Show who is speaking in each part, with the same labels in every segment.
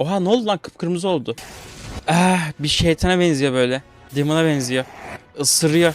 Speaker 1: Oha ne oldu lan, kıpkırmızı oldu. Bir şeytana benziyor böyle. Demon'a benziyor. Isırıyor.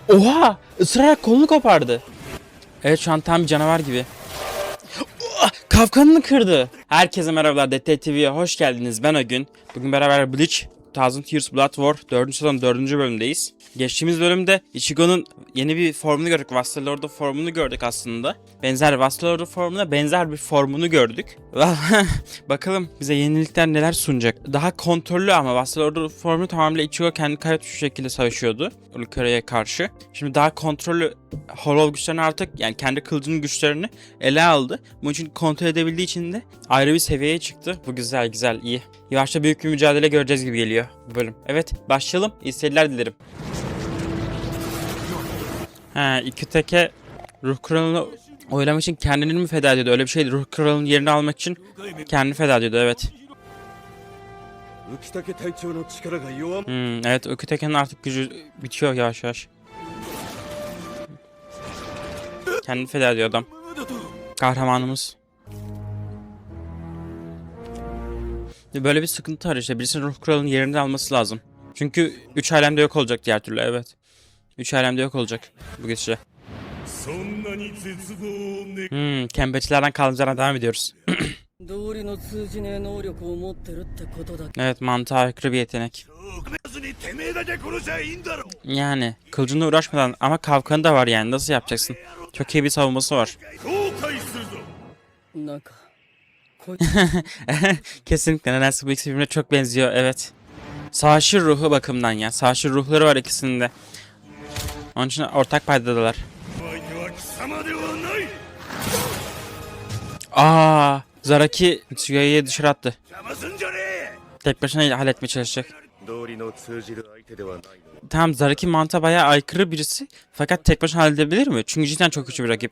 Speaker 1: Oha! Isırarak kolunu kopardı. Evet şu an tam bir canavar gibi. Kafkanını kırdı. Herkese merhabalar, DT TV'ye hoş geldiniz. Ben Agün. Bugün beraber Bleach Thousand Years Blood War 4. sezon 4. bölümdeyiz. Geçtiğimiz bölümde Ichigo'nun yeni bir formunu gördük. Vassal formunu gördük aslında. Vassal formuna benzer bir formunu gördük. Bakalım bize yenilikler neler sunacak. Daha kontrollü ama Vassal formu tamamıyla Ichigo kendi kayıt şu şekilde savaşıyordu Ulkera'ya karşı. Şimdi daha kontrollü Hollow güçlerini artık, yani kendi kılıcının güçlerini ele aldı. Bunun için kontrol edebildiği için de ayrı bir seviyeye çıktı. Bu güzel iyi. Yavaşça büyük bir mücadele göreceğiz gibi geliyor bu bölüm. Evet başlayalım. İyi seyirler dilerim. İki teke ruh kralını oylamak için kendini mi feda ediyordu? Öyle bir şeydi. Ruh kralının yerini almak için kendini feda ediyordu, evet. Evet, Ukiteke'nin artık gücü bitiyor yavaş yavaş. Kendini feda ediyor adam. Kahramanımız. Böyle bir sıkıntı var işte. Birisinin ruh kralının yerini alması lazım. Çünkü 3 alemde yok olacak diğer türlü, evet. 3 alemde yok olacak bu geçişe. Kembeçilerden kalıncadan devam ediyoruz. Evet, mantığa aykırı bir yetenek. Yani kılıcınla uğraşmadan ama kalkanı da var, yani nasıl yapacaksın? Çok iyi bir savunması var. Kesinlikle nedense bu ikisi birbirine çok benziyor, evet. Savaşçı ruhu bakımından ya. Savaşçı ruhları var ikisinde. Onun için ortak paydadalar. Zaraki Tsuya'yı dışarı attı. Tek başına halletmeye çalışacak. Tamam, Zaraki mantığa bayağı aykırı birisi. Fakat tek başına halledebilir mi? Çünkü cidden çok güçlü bir rakip.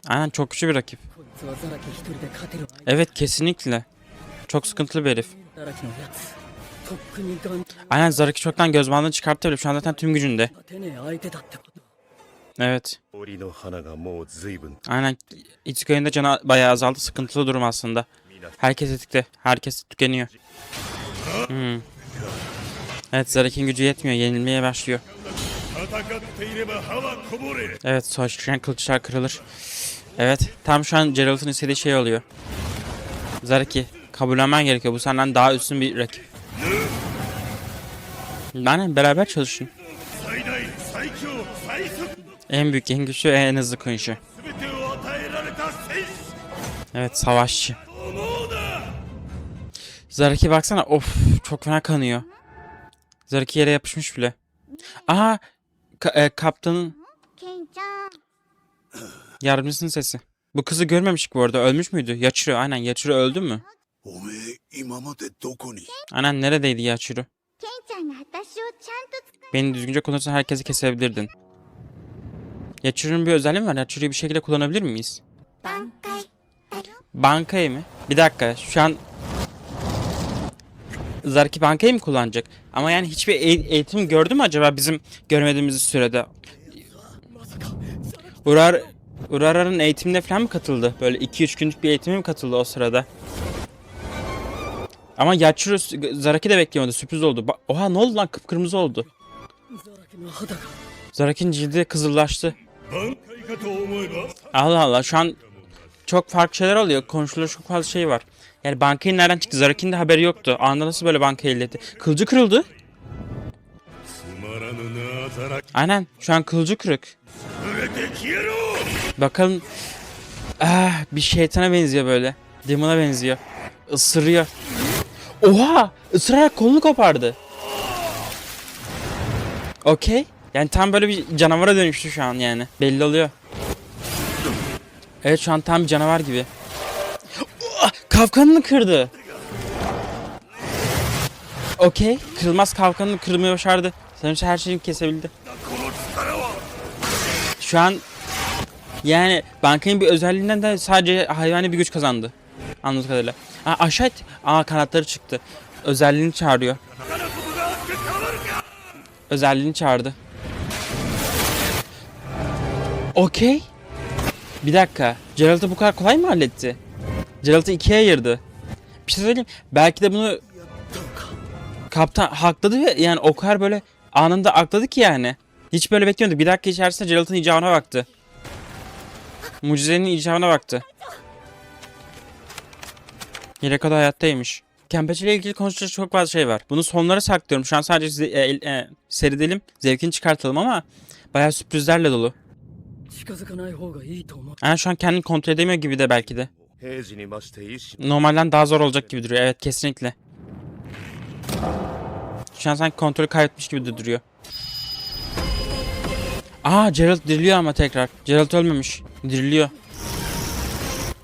Speaker 1: Aynen, çok güçlü bir rakip. Evet, kesinlikle. Çok sıkıntılı bir herif. Aynen, Zaraki çoktan göz bandını çıkarttı bile. Şu an zaten tüm gücünde. Evet. Aynen, Ichigo'nun da canı bayağı azaldı. Sıkıntılı durum aslında. Herkes etikte. Herkes tükeniyor. Evet, Zaraki'nin gücü yetmiyor. Yenilmeye başlıyor. Evet, savaşırken kılıçlar kırılır. Evet, tam şu an Geralt'ın istediği şey oluyor. Zaraki, kabullenmen gerekiyor. Bu senden daha üstün bir rakip. Aynen, beraber çalışın. En büyük, en güçlü, en hızlı Quincy. Evet, savaşçı. Zaraki baksana, of, çok fena kanıyor. Zaraki yere yapışmış bile. Kaptanın yardımcısının sesi. Bu kızı görmemiştik bu arada. Ölmüş müydü? Yachiro, aynen, Yachiro öldü mü? Aynen, neredeydi Yachiro? Beni düzgünce kullanırsan herkesi kesebilirdin. Yachiro'nun bir özelliği mi var? Yachiro'yu bir şekilde kullanabilir miyiz? Bankayı mı? Bir dakika, şu an Zaraki bankayı mı kullanacak? Ama yani hiçbir eğitim gördü mü acaba bizim görmediğimiz sürede? Urara'nın eğitimine falan mı katıldı? Böyle 2-3 günlük bir eğitime mi katıldı o sırada? Ama Yachiro Zaraki de bekleyemedi. Sürpriz oldu. Oha ne oldu lan? Kıpkırmızı oldu. Zaraki'nin cildi kızıllaştı. Allah Allah, şu an çok farklı şeyler oluyor. Konuşulur çok fazla şey var. Yani bankayı nereden çıktı? Zaraki'nin de haberi yoktu. Anında nasıl böyle bankayı elde etti? Kılıcı kırıldı. Aynen, şu an kılıcı kırık. Bakalım. Bir şeytana benziyor böyle. Demon'a benziyor. Isırıyor. Oha! Isırarak kolunu kopardı. Okey. Yani tam böyle bir canavara dönüştü şu an yani. Belli oluyor. Evet, şu an tam bir canavar gibi. Kalkanını kırdı. Okey. Kırılmaz kalkanını kırmayı başardı. Sonuçta her şeyi kesebildi. Şu an yani bankayın bir özelliğinden de sadece hayvani bir güç kazandı. Anladığım kadarıyla. Aşağı et. Kanatları çıktı. Özelliğini çağırıyor. Özelliğini çağırdı. Okey. Bir dakika. Geralt'ı bu kadar kolay mı halletti? Geralt'ı ikiye ayırdı. Bir şey söyleyeyim. Belki de bunu kaptan hakladı ve yani o kadar böyle anında akladı ki yani. Hiç böyle beklemiyorduk. Bir dakika içerisinde Geralt'ın icabına baktı. Mucizenin icabına baktı. Yere kadar hayattaymış. Kenpachi ile ilgili konuşacak çok fazla şey var. Bunu sonlara saklıyorum. Şu an sadece seyredelim, zevkini çıkartalım ama bayağı sürprizlerle dolu. Yani şu an kendini kontrol edemiyor gibi de belki de. Normalden daha zor olacak gibi duruyor. Evet, kesinlikle. Şu an sanki kontrolü kaybetmiş gibi de duruyor. Aa, Geralt diriliyor ama tekrar. Geralt ölmemiş. Diriliyor.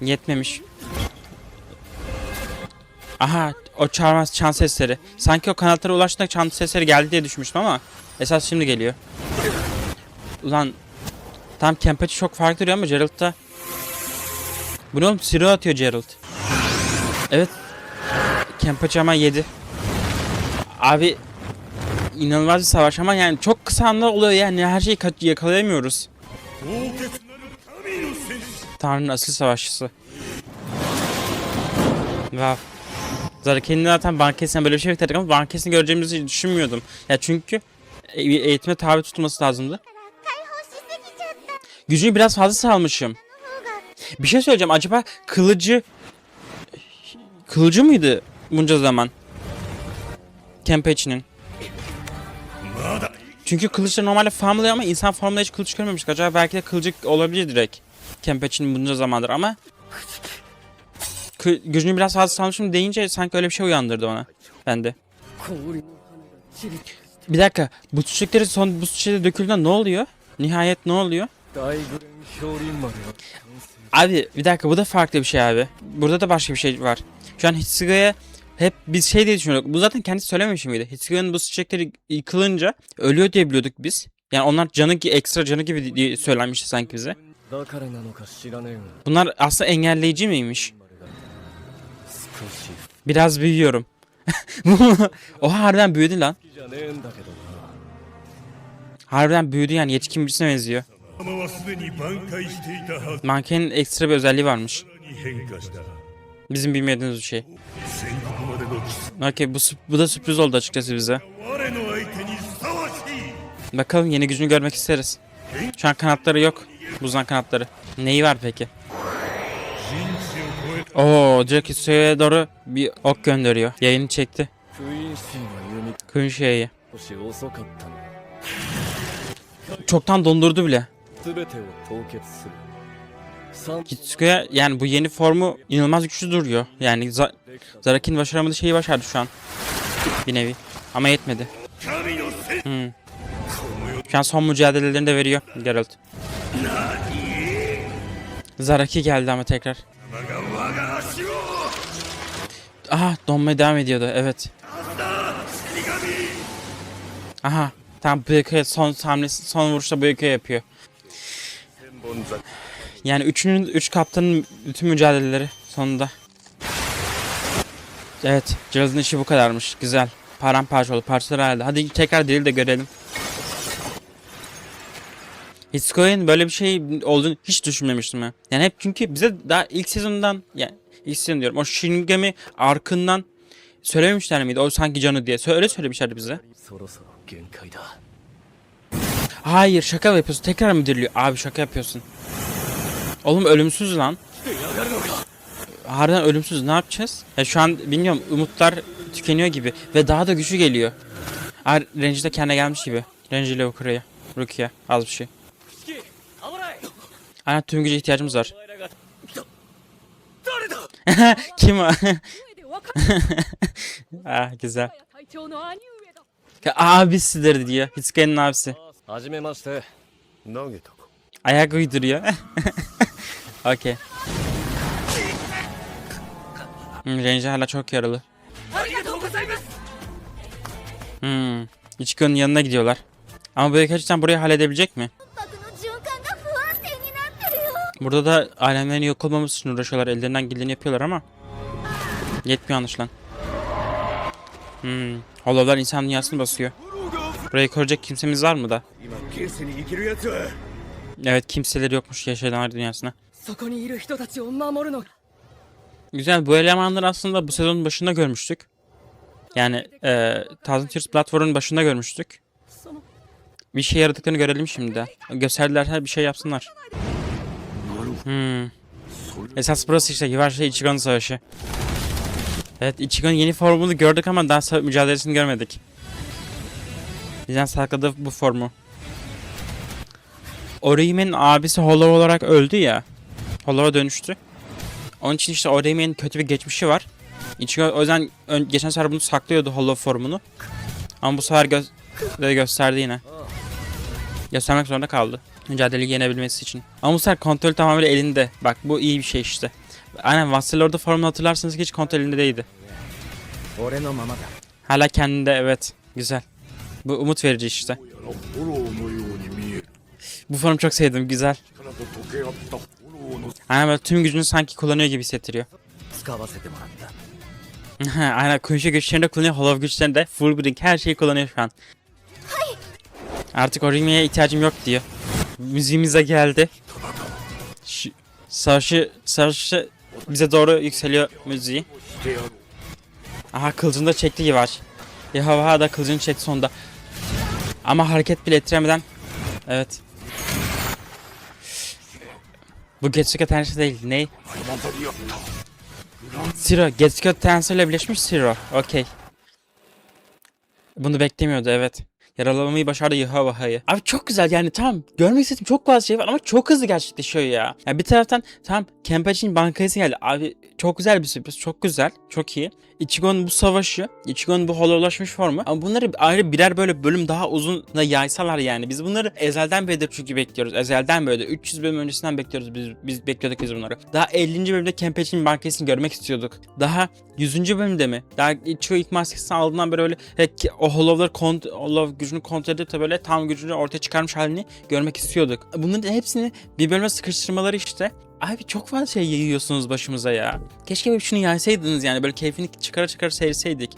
Speaker 1: Yetmemiş. Aha, o çağırmaz çan sesleri. Sanki o kanatlara ulaştığında çan sesleri geldi diye düşünmüştüm ama esas şimdi geliyor. Ulan tam Kenpachi çok farklı duruyor ama Geralt da... Bu ne oğlum? Siro atıyor Geralt. Evet. Kenpachi ama yedi. Abi inanılmaz bir savaş ama yani çok kısa anda oluyor yani her şeyi yakalayamıyoruz. Tanrı'nın asıl savaşçısı. Wow. Zaraken'in zaten bankasına böyle bir şey bekledik ama bankasını göreceğimizi düşünmüyordum. Ya çünkü eğitime tabi tutulması lazımdı. Gücünü biraz fazla salmışım. Bir şey söyleyeceğim, acaba kılıcı mıydı bunca zaman? Kenpachi'nin. Çünkü kılıçlar normalde formluyor ama insan formunda hiç kılıç görmemiştik. Acaba belki de kılıcı olabilir direkt. Kenpachi'nin bunca zamandır ama gücünü biraz fazla salmışım deyince sanki öyle bir şey uyandırdı ona. Bende. Bir dakika. Bu çiçekleri son bu çiçeğe döküldüğünde ne oluyor? Nihayet ne oluyor? Abi bir dakika, bu da farklı bir şey abi. Burada da başka bir şey var. Şu an Hitsuga'ya hep biz şey diye düşünüyorduk. Bu zaten kendisi söylememiş miydi? Hitsuga'nın bu çiçekleri yıkılınca ölüyor diye biliyorduk biz. Yani onlar ekstra canı gibi diye söylenmişti sanki bize. Bunlar aslında engelleyici miymiş? Biraz büyüyorum. Oha, harbiden büyüdü lan. Harbiden büyüdü yani, yetişkin birisine benziyor. Mankenin ekstra bir özelliği varmış. Bizim bilmediğimiz bir şey. Okey, bu da sürpriz oldu açıkçası bize. Bakalım, yeni gücünü görmek isteriz. Şu an kanatları yok. Buzdan kanatları. Neyi var peki? Oo, direkt Hitsuga'ya doğru bir ok gönderiyor. Yayını çekti. Kunshi'yi. Çoktan dondurdu bile. Hitsuga'ya yani bu yeni formu inanılmaz güçlü duruyor. Yani Zarakin başaramadığı şeyi başardı şu an. Bir nevi. Ama yetmedi. Şu an son mücadelelerini de veriyor Geralt. Zaraki geldi ama tekrar. Aha, donmaya devam ediyordu, evet. Aha, tam Byakuya son vuruşta Byakuya yapıyor. Yani üç kaptanın bütün mücadeleleri sonunda. Evet, Geralt'ın işi bu kadarmış. Güzel. Paramparça oldu. Parçalar halde. Hadi tekrar diril de görelim. Hitsuga'nın böyle bir şey olduğunu hiç düşünmemiştim ya. Yani hep çünkü bize daha ilk sezondan, yani ilk sezon diyorum, o Shinigami arkından söylememişler miydi? O sanki canı diye. Öyle söylemişlerdi bize. Hayır, şaka yapıyorsun. Tekrar mı diriliyor? Abi şaka yapıyorsun. Oğlum ölümsüz lan. Harbiden ölümsüz, ne yapacağız? Ya şu an bilmiyorum, umutlar tükeniyor gibi. Ve daha da güçlü geliyor. Range de kendine gelmiş gibi. Range ile Rukia az bir şey. Aynen, tüm güce ihtiyacımız var. Kim o? Ah, güzel. Abisidir diyor. Hitsuga'nın abisi. Ayak uyduruyor. Okey. Ranger hala çok yaralı. Ichigo'nun yanına gidiyorlar. Ama bu gerçekten burayı halledebilecek mi? Burada da alemlerin yok olmaması için uğraşıyorlar. Ellerinden geleni yapıyorlar ama yetmiyor anlaşılan. Hollow'lar insan dünyasını basıyor. Burayı koruyacak kimsemiz var mı da? Evet, kimseleri yokmuş yaşayanlar dünyasına. Güzel, bu elemanları aslında bu sezonun başında görmüştük. Yani Thousand Years Blood War'un başında görmüştük. Bir şey yaradıklarını görelim şimdi de. Gösterdiler, bir şey yapsınlar. Esas burası işte Hiwashi Ichigo'nun savaşı. Evet, Ichigo'nun yeni formunu gördük ama daha mücadelesini görmedik. Bizden sakladı bu formu. Orihime'nin abisi Hollow olarak öldü ya. Hollow'a dönüştü. Onun için işte Orihime'nin kötü bir geçmişi var. Ichigo o yüzden geçen sefer bunu saklıyordu, Hollow formunu. Ama bu sefer gösterdi yine. Göstermek zorunda kaldı. Mücadeleyi yenebilmesi için. Ama bu sefer kontrolü tamamen elinde. Bak bu iyi bir şey işte. Aynen, Vassalord'da formunu hatırlarsanız hiç kontrol elinde değildi. Hala kendinde, evet. Güzel. Bu umut verici işte. Bu formu çok sevdim, güzel. Aynen, böyle tüm gücünü sanki kullanıyor gibi hissettiriyor. Aynen, Kunshu güçlerini de kullanıyor, Hollow güçlerini de, Full Bring, her şeyi kullanıyor şu an. Artık Orihime'ye ihtiyacım yok diyor. Müziğimize geldi. Savaşı bize doğru yükseliyor müziği. Aha, kılıcını da çekti gibi var. Yahavah da kılıcını çekti sonunda. Ama hareket bile ettiremeden. Evet. Bu Getsuga Tensei değil. Ne? Zero. Getsuga Tensei ile birleşmiş Zero. Okey. Bunu beklemiyordu, evet. Yaralamayı başardı Yahavah'ı. Abi çok güzel yani, tamam. Görmek istediğim çok fazla şey var ama çok hızlı gerçekleşiyor ya. Yani bir taraftan tamam, Kenpachi'nin bankası geldi. Abi çok güzel bir sürpriz. Çok güzel. Çok iyi. Ichigo'nun bu savaşı, Ichigo'nun bu Hollow'laşmış formu. Ama bunları ayrı birer böyle bölüm daha uzun yaysalar yani. Biz bunları ezelden beridir çünkü bekliyoruz. Ezelden böyle 300 bölüm öncesinden bekliyoruz. Biz bekliyorduk bunları. Daha 50. bölümde Kenpachi'nin bankasını görmek istiyorduk. Daha 100. bölümde mi? Daha Ichigo ilk maskesini aldığından beri öyle o Hollow gücünü kontrol edip de böyle tam gücünü ortaya çıkarmış halini görmek istiyorduk. Bunların hepsini bir bölüme sıkıştırmaları işte. Abi çok fazla şey yayıyorsunuz başımıza ya. Keşke böyle şunu yaysaydınız yani, böyle keyfini çıkara seyrseydik.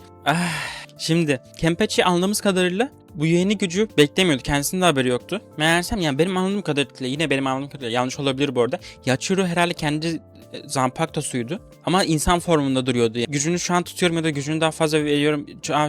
Speaker 1: Şimdi Kenpachi anladığımız kadarıyla bu yeni gücü beklemiyordu. Kendisinin de haberi yoktu. Meğersem yani benim anladığım kadarıyla, yine benim anladığım kadarıyla, yanlış olabilir bu arada. Yachiru herhalde kendi Zanpakuto'suydu. Ama insan formunda duruyordu. Gücünü şu an tutuyorum ya da gücünü daha fazla veriyorum.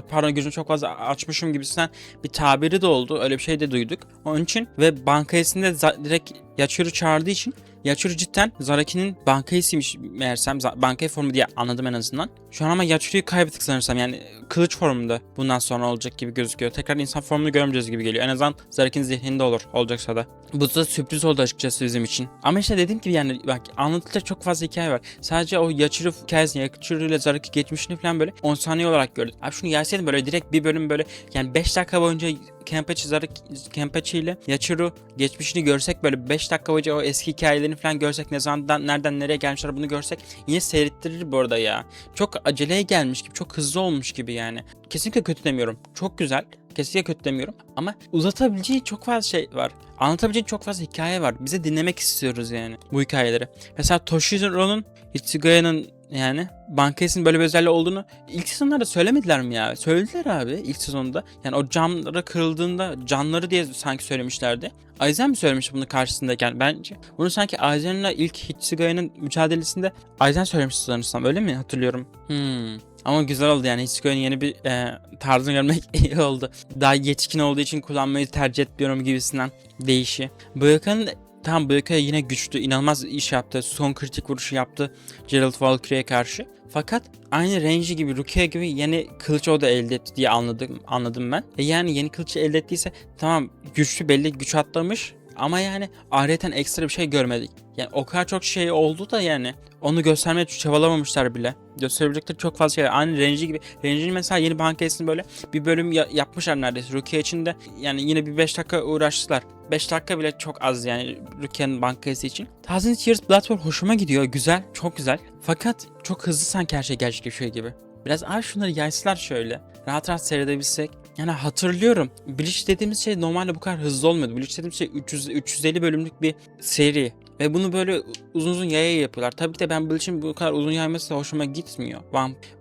Speaker 1: Pardon, gücünü çok fazla açmışım gibisinden bir tabiri de oldu. Öyle bir şey de duyduk. Onun için ve bankayesinde direkt Yachiru çağırdığı için Yachiru cidden Zaraki'nin bankayesiymiş meğersem. Bankayı formu diye anladım en azından. Şu an ama Yachiru'yu kaybettik sanırsam. Yani kılıç formunda bundan sonra olacak gibi gözüküyor. Tekrar insan formunu görmeyeceğiz gibi geliyor. En azından Zaraki'nin zihninde olacaksa da. Bu da sürpriz oldu açıkçası bizim için. Ama işte dediğim gibi yani bak, anlatılacak çok fazla hikaye var. Sadece o Yachiru hikayesini, Yachiru ile Zaraki geçmişini falan böyle 10 saniye olarak gördük. Abi şunu gelseydim böyle direkt bir bölüm böyle, yani 5 dakika boyunca Kenpachi ile Yachiru geçmişini görsek, böyle 5 dakika boyunca o eski hikayelerini falan görsek, ne zamandan nereden nereye gelmişler bunu görsek, yine seyrettirir bu arada ya. Çok aceleye gelmiş gibi, çok hızlı olmuş gibi yani. Kesinlikle kötü demiyorum. Çok güzel. Kesinlikle kötü demiyorum ama uzatabileceği çok fazla şey var. Anlatabileceği çok fazla hikaye var. Bize dinlemek istiyoruz yani bu hikayeleri. Mesela Toshiro'nun Hitsugaya'nın yani bankasının böyle bir özelliği olduğunu ilk sezonlarda söylemediler mi ya? Söylediler abi ilk sezonda. Yani o camları kırıldığında canları diye sanki söylemişlerdi. Aizen mi söylemişti bunu karşısındayken? Bence bunu sanki Aizen'le ilk Hitsugaya'nın mücadelesinde Aizen söylemişti sanırsam, öyle mi hatırlıyorum? Ama güzel oldu yani, Hitsugaya'nın yeni bir tarzını görmek iyi oldu. Daha yetkin olduğu için kullanmayı tercih etmiyorum gibisinden değişi. Byakuya yine güçlü, inanılmaz iş yaptı. Son kritik vuruşu yaptı Geralt Valkyrie'ye karşı. Fakat aynı range gibi, Rukia gibi yeni kılıç o da elde etti diye anladım ben. Yani yeni kılıcı elde ettiyse tamam, güçlü, belli güç atlamış. Ama yani ayrıyeten ekstra bir şey görmedik. Yani o kadar çok şey oldu da yani onu göstermeye çabalamamışlar bile. Gösterebilecekleri çok fazla şey var. Aynı Renji gibi. Renji'nin mesela yeni bankasını böyle bir bölüm yapmışlar neredeyse. Rukia için de yani yine bir 5 dakika uğraştılar. 5 dakika bile çok az yani Rukia'nın bankası için. Thousand Years Blood War hoşuma gidiyor. Güzel. Çok güzel. Fakat çok hızlı sanki her şey gerçekleşiyor gibi. Biraz şunları yaysalar şöyle. Rahat rahat seyredebilsek. Yani hatırlıyorum. Bleach dediğimiz şey normalde bu kadar hızlı olmuyordu. Bleach dediğimiz şey 350 bölümlük bir seri. Ve bunu böyle uzun uzun yapıyorlar. Tabii ki de ben Bleach'in bu kadar uzun yayması da hoşuma gitmiyor.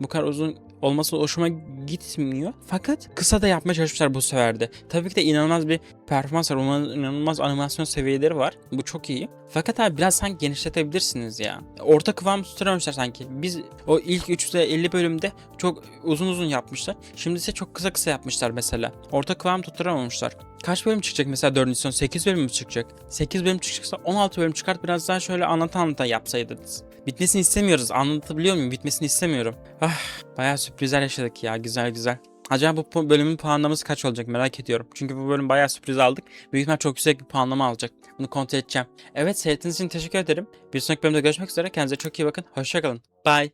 Speaker 1: Bu kadar uzun olması hoşuma gitmiyor. Fakat kısa da yapmaya çalışmışlar bu sefer de. Tabii ki de inanılmaz bir performans var. İnanılmaz animasyon seviyeleri var. Bu çok iyi. Fakat abi biraz sanki genişletebilirsiniz ya. Orta kıvam tutturamamışlar sanki. Biz o ilk 350 bölümde çok uzun uzun yapmışlar. Şimdi ise çok kısa kısa yapmışlar mesela. Orta kıvam tutturamamışlar. Kaç bölüm çıkacak mesela 4. sezon? 8 bölüm mü çıkacak? 8 bölüm çıkacaksa 16 bölüm çıkart, biraz daha şöyle anlata yapsaydınız. Bitmesini istemiyoruz. Anlatabiliyor muyum? Bitmesini istemiyorum. Ah, bayağı sürprizler yaşadık ya. Güzel güzel. Acaba bu bölümün puanlaması kaç olacak merak ediyorum. Çünkü bu bölüm bayağı sürpriz aldık. Büyük ihtimal çok yüksek bir puanlama alacak. Bunu kontrol edeceğim. Evet, seyrettiğiniz için teşekkür ederim. Bir sonraki bölümde görüşmek üzere. Kendinize çok iyi bakın. Hoşçakalın. Bye.